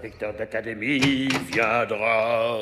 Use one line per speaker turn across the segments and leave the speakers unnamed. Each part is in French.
l'inspecteur d'académie viendra.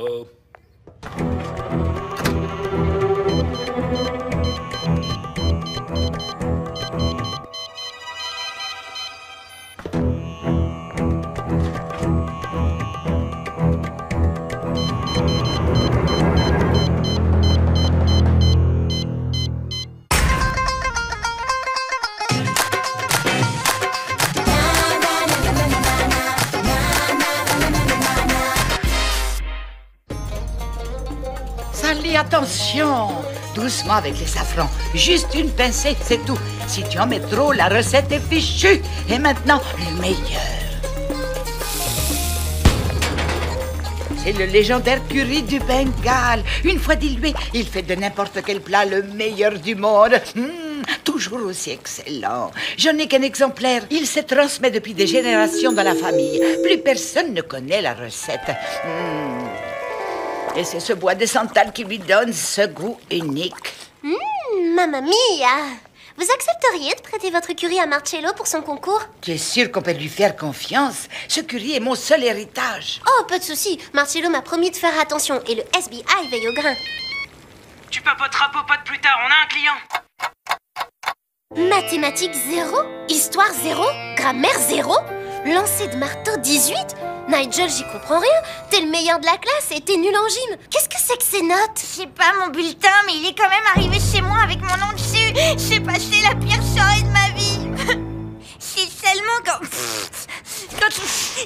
Sally, attention! Doucement avec les safrans. Juste une pincée, c'est tout. Si tu en mets trop, la recette est fichue. Et maintenant, le meilleur. C'est le légendaire curry du Bengale. Une fois dilué, il fait de n'importe quel plat le meilleur du monde. Toujours aussi excellent. Je n'ai qu'un exemplaire. Il se transmet depuis des générations dans la famille. Plus personne ne connaît la recette. Et c'est ce bois de santal qui lui donne ce goût unique.
Mamma mia! Vous accepteriez de prêter votre curry à Marcello pour son concours?
Tu es sûr qu'on peut lui faire confiance? Ce curry est mon seul héritage.
Oh, pas de souci. Marcello m'a promis de faire attention et le SBI veille au grain.
Tu papoteras popote plus tard, on a un client.
Mathématiques 0, histoire 0, grammaire 0, lancer de marteau 18. Nigel, j'y comprends rien. T'es le meilleur de la classe et t'es nul en gym. Qu'est-ce que c'est que ces notes?
C'est pas mon bulletin, mais il est quand même arrivé chez moi avec mon nom dessus. J'ai passé la pire soirée de ma vie. C'est seulement quand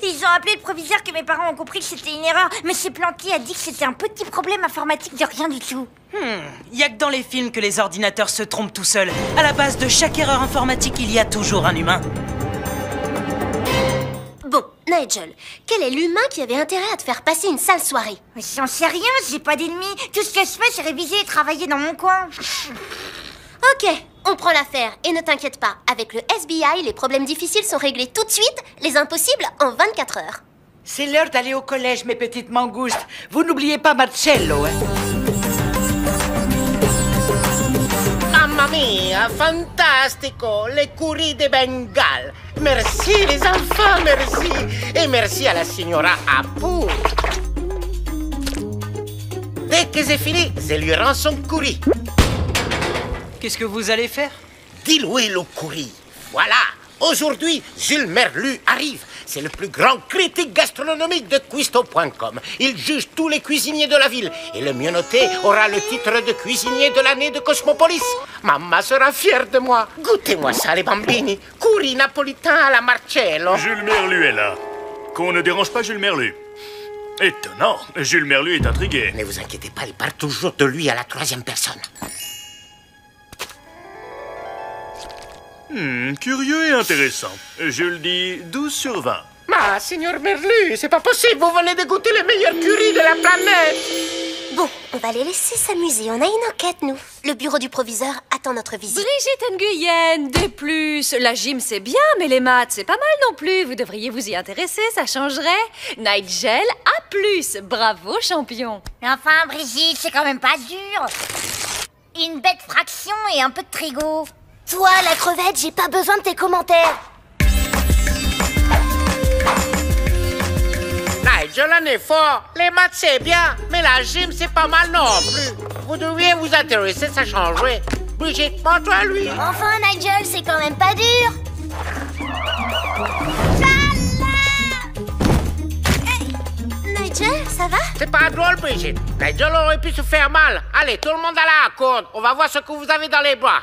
ils ont appelé le proviseur que mes parents ont compris que c'était une erreur. Monsieur Planty a dit que c'était un petit problème informatique de rien du tout.
Y a que dans les films que les ordinateurs se trompent tout seuls. À la base de chaque erreur informatique, il y a toujours un humain.
Bon, Nigel, quel est l'humain qui avait intérêt à te faire passer une sale soirée?
Mais j'en sais rien, j'ai pas d'ennemis. Tout ce que je fais, c'est réviser et travailler dans mon coin.
Ok, on prend l'affaire. Et ne t'inquiète pas, avec le SBI, les problèmes difficiles sont réglés tout de suite, les impossibles en 24 heures.
C'est l'heure d'aller au collège, mes petites mangoustes. Vous n'oubliez pas Marcello, hein?
Mamma mia, fantastico! Le curry de Bengale. Merci les enfants, merci. Et merci à la signora Apu. Dès que c'est fini, je lui rends son curry.
Qu'est-ce que vous allez faire?
Diluer le curry. Voilà. Aujourd'hui, Jules Merlu arrive. C'est le plus grand critique gastronomique de Cuisto.com. Il juge tous les cuisiniers de la ville. Et le mieux noté aura le titre de cuisinier de l'année de Cosmopolis. Maman sera fière de moi. Goûtez-moi ça, les bambini. Curry napolitain à la Marcello.
Jules Merlu est là. Qu'on ne dérange pas Jules Merlu. Étonnant. Jules Merlu est intrigué.
Ne vous inquiétez pas, il parle toujours de lui à la troisième personne.
Curieux et intéressant. Je le dis 12 sur 20.
Ah, signor Merlu, c'est pas possible. Vous venez de goûter le meilleur curry de la planète.
Bon, on va les laisser s'amuser. On a une enquête, nous. Le bureau du proviseur attend notre visite.
Brigitte Nguyen, D+. La gym, c'est bien, mais les maths, c'est pas mal non plus. Vous devriez vous y intéresser, ça changerait. Nigel, A+. Bravo, champion.
Mais enfin, Brigitte, c'est quand même pas dur. Une bête fraction et un peu de trigo.
Toi, la crevette, j'ai pas besoin de tes commentaires.
Nigel en est fort. Les maths, c'est bien, mais la gym, c'est pas mal non plus. Vous devriez vous intéresser, ça changerait. Brigitte, montre-toi à lui.
Enfin, Nigel, c'est quand même pas dur. Nigel, ça va?
C'est pas drôle, Brigitte. Nigel aurait pu se faire mal. Allez, tout le monde à la corde. On va voir ce que vous avez dans les bras.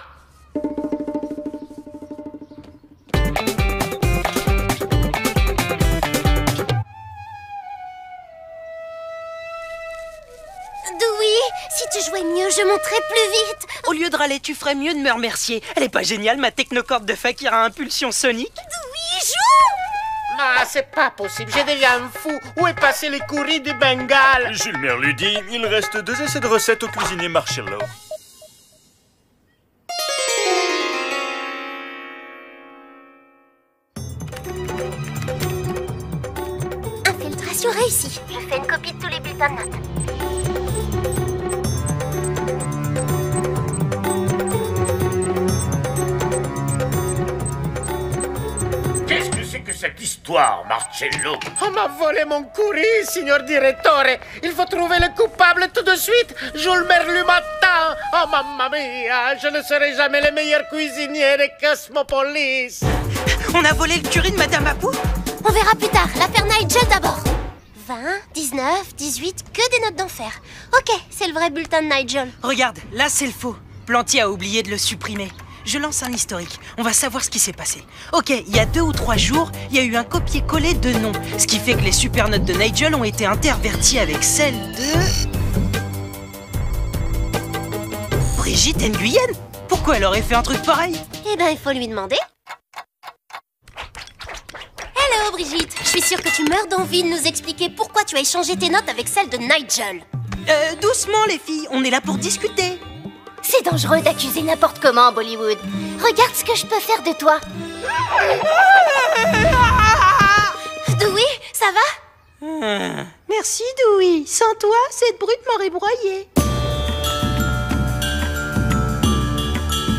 Si tu jouais mieux, je monterais plus vite.
Au lieu de râler, tu ferais mieux de me remercier. Elle est pas géniale, ma technocorde de fakir à impulsion sonique?
Oui, joue!
Ah, c'est pas possible, je deviens fou. Où est passé les curry du Bengale?
Jules Merlu dit, il reste 2 essais de recettes au cuisinier Marcello.
Infiltration réussie. Je fais une copie de tous les bulletins de notes.
Qu'est-ce que c'est que cette histoire? l'histoire, Marcello.
On m'a volé mon curry, signor direttore. Il faut trouver le coupable tout de suite. Jules Merlu m'attend. Oh, mamma mia, je ne serai jamais le meilleur cuisinier de Cosmopolis.
On a volé le curry de Madame Apu?
On verra plus tard, l'affaire Nigel d'abord. 20, 19, 18, que des notes d'enfer. Ok, c'est le vrai bulletin de Nigel.
Regarde, là c'est le faux. Plantier a oublié de le supprimer. Je lance un historique, on va savoir ce qui s'est passé. Ok, il y a 2 ou 3 jours, il y a eu un copier-coller de noms. Ce qui fait que les super notes de Nigel ont été interverties avec celles de... Brigitte Nguyen? Pourquoi elle aurait fait un truc pareil?
Eh ben, il faut lui demander. Hello Brigitte, je suis sûre que tu meurs d'envie de nous expliquer pourquoi tu as échangé tes notes avec celles de Nigel.
Doucement les filles, on est là pour discuter.
C'est dangereux d'accuser n'importe comment, Bollywood. Regarde ce que je peux faire de toi. Dewey, ça va?
Merci Dewey, sans toi, cette brute m'aurait broyé.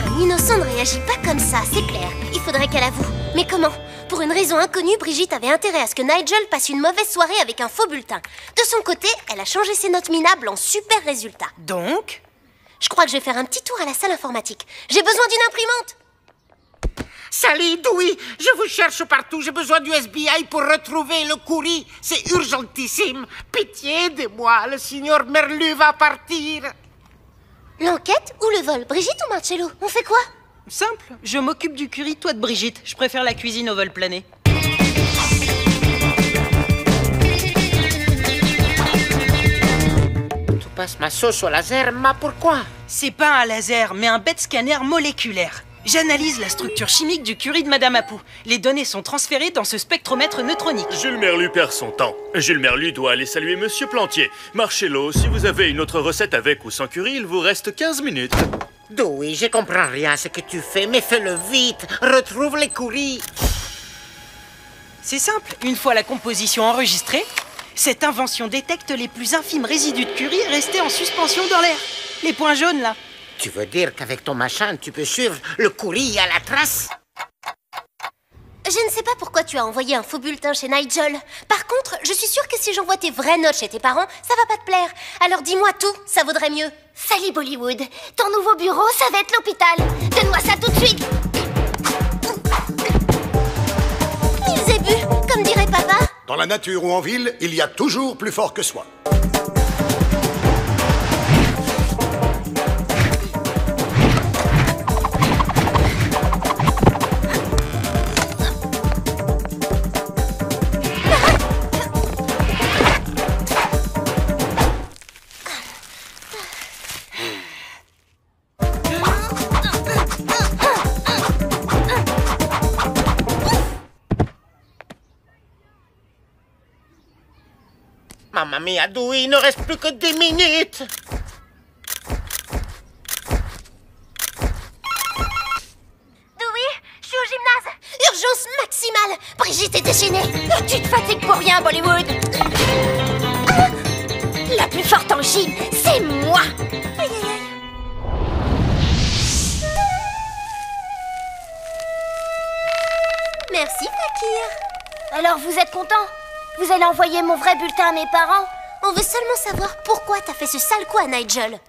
Un innocent ne réagit pas comme ça, c'est clair. Il faudrait qu'elle avoue. Mais comment? Pour une raison inconnue, Brigitte avait intérêt à ce que Nigel passe une mauvaise soirée avec un faux bulletin. De son côté, elle a changé ses notes minables en super résultats.
Donc?
Je crois que je vais faire un petit tour à la salle informatique. J'ai besoin d'une imprimante.
Salut, Dewey. Je vous cherche partout. J'ai besoin du FBI pour retrouver le courrier. C'est urgentissime. Pitié de moi, le signor Merlu va partir.
L'enquête ou le vol? Brigitte ou Marcello? On fait quoi?
Simple, je m'occupe du curry, toi de Brigitte. Je préfère la cuisine au vol plané.
Tu passes ma sauce au laser, ma pourquoi?
C'est pas un laser, mais un bête scanner moléculaire. J'analyse la structure chimique du curry de Madame Apu. Les données sont transférées dans ce spectromètre neutronique.
Jules Merlu perd son temps. Jules Merlu doit aller saluer Monsieur Plantier. Marcello, si vous avez une autre recette avec ou sans curry, il vous reste 15 minutes.
Dewey, je comprends rien à ce que tu fais, mais fais-le vite. Retrouve les courriers.
C'est simple, une fois la composition enregistrée, cette invention détecte les plus infimes résidus de curry restés en suspension dans l'air. Les points jaunes, là.
Tu veux dire qu'avec ton machin, tu peux suivre le courrier à la trace?
Je ne sais pas pourquoi tu as envoyé un faux bulletin chez Nigel. Par contre, je suis sûre que si j'envoie tes vraies notes chez tes parents, ça va pas te plaire. Alors dis-moi tout, ça vaudrait mieux. Salut Bollywood, ton nouveau bureau, ça va être l'hôpital. Donne-moi ça tout de suite. Ils aient bu, comme dirait papa.
Dans la nature ou en ville, il y a toujours plus fort que soi.
Mamma mia, Dewey, il ne reste plus que 10 minutes.
Dewey, je suis au gymnase. Urgence maximale. Brigitte est déchaînée. Tu te fatigues pour rien, Bollywood. Ah, la plus forte en gym, c'est moi. Aïe, aïe, aïe. Merci, Fakir.
Alors vous êtes content? Vous allez envoyer mon vrai bulletin à mes parents?
On veut seulement savoir pourquoi t'as fait ce sale coup à Nigel.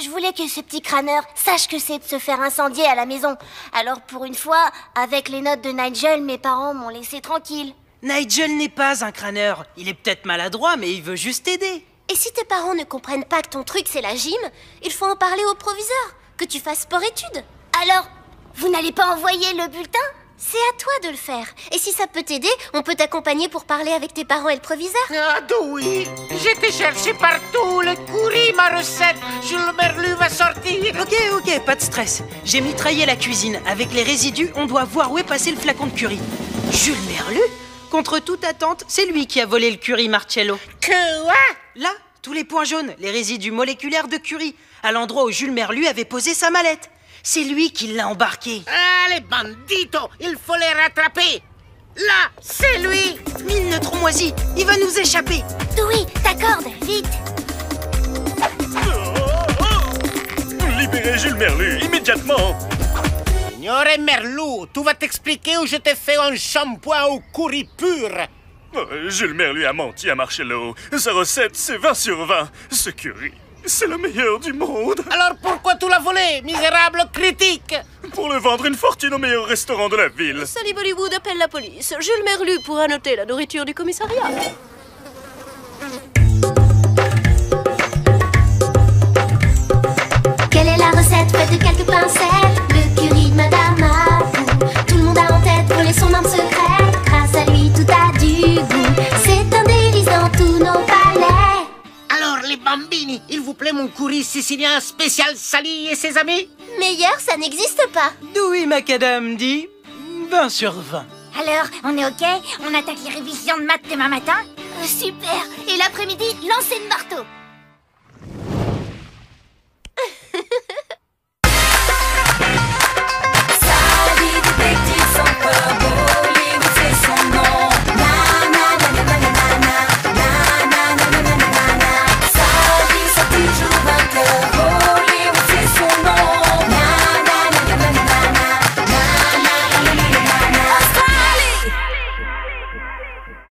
Je voulais que ce petit crâneur sache que c'est de se faire incendier à la maison. Alors pour une fois, avec les notes de Nigel, mes parents m'ont laissé tranquille.
Nigel n'est pas un crâneur. Il est peut-être maladroit, mais il veut juste t'aider.
Et si tes parents ne comprennent pas que ton truc c'est la gym, il faut en parler au proviseur. Que tu fasses sport-études.
Alors, vous n'allez pas envoyer le bulletin?
C'est à toi de le faire. Et si ça peut t'aider, on peut t'accompagner pour parler avec tes parents et le proviseur.
Ah, Dewey, j'ai été chercher partout. Le courrier, ma recette. Jules Merlu va sortir.
Ok, pas de stress. J'ai mitraillé la cuisine. Avec les résidus, on doit voir où est passé le flacon de curry. Jules Merlu? Contre toute attente, c'est lui qui a volé le curry Marcello.
Quoi?
Là, tous les points jaunes, les résidus moléculaires de curry, à l'endroit où Jules Merlu avait posé sa mallette. C'est lui qui l'a embarqué.
Ah, les banditos, il faut les rattraper. Là, c'est lui.
Mine notre moisi, il va nous échapper.
Dewey, ta corde, vite.
Libérez Jules Merlu, immédiatement.
Signore Merlou, tu vas t'expliquer où je t'ai fait un shampoing au curry pur.
Jules Merlu a menti à Marcello. Sa recette, c'est 20 sur 20. Ce curry, c'est le meilleur du monde.
Alors pourquoi tu l'as volé, misérable critique?
Pour le vendre une fortune au meilleur restaurant de la ville.
Sally Bollywood appelle la police. Jules Merlu pourra noter la nourriture du commissariat.
Quelle est la recette faite de quelques pincettes? Le curry de Madame Abou. Tout le monde a en tête volé son arme secrète. Grâce à lui, tout a du goût. C'est un délice dans tous nos palais.
Alors les bambini, il vous plaît mon curry sicilien spécial Sally et ses amis?
Meilleur, ça n'existe pas.
Dewey Macadam dit 20 sur 20.
Alors, on est ok? On attaque les révisions de maths demain matin?
Super. Et l'après-midi, lancer de marteau.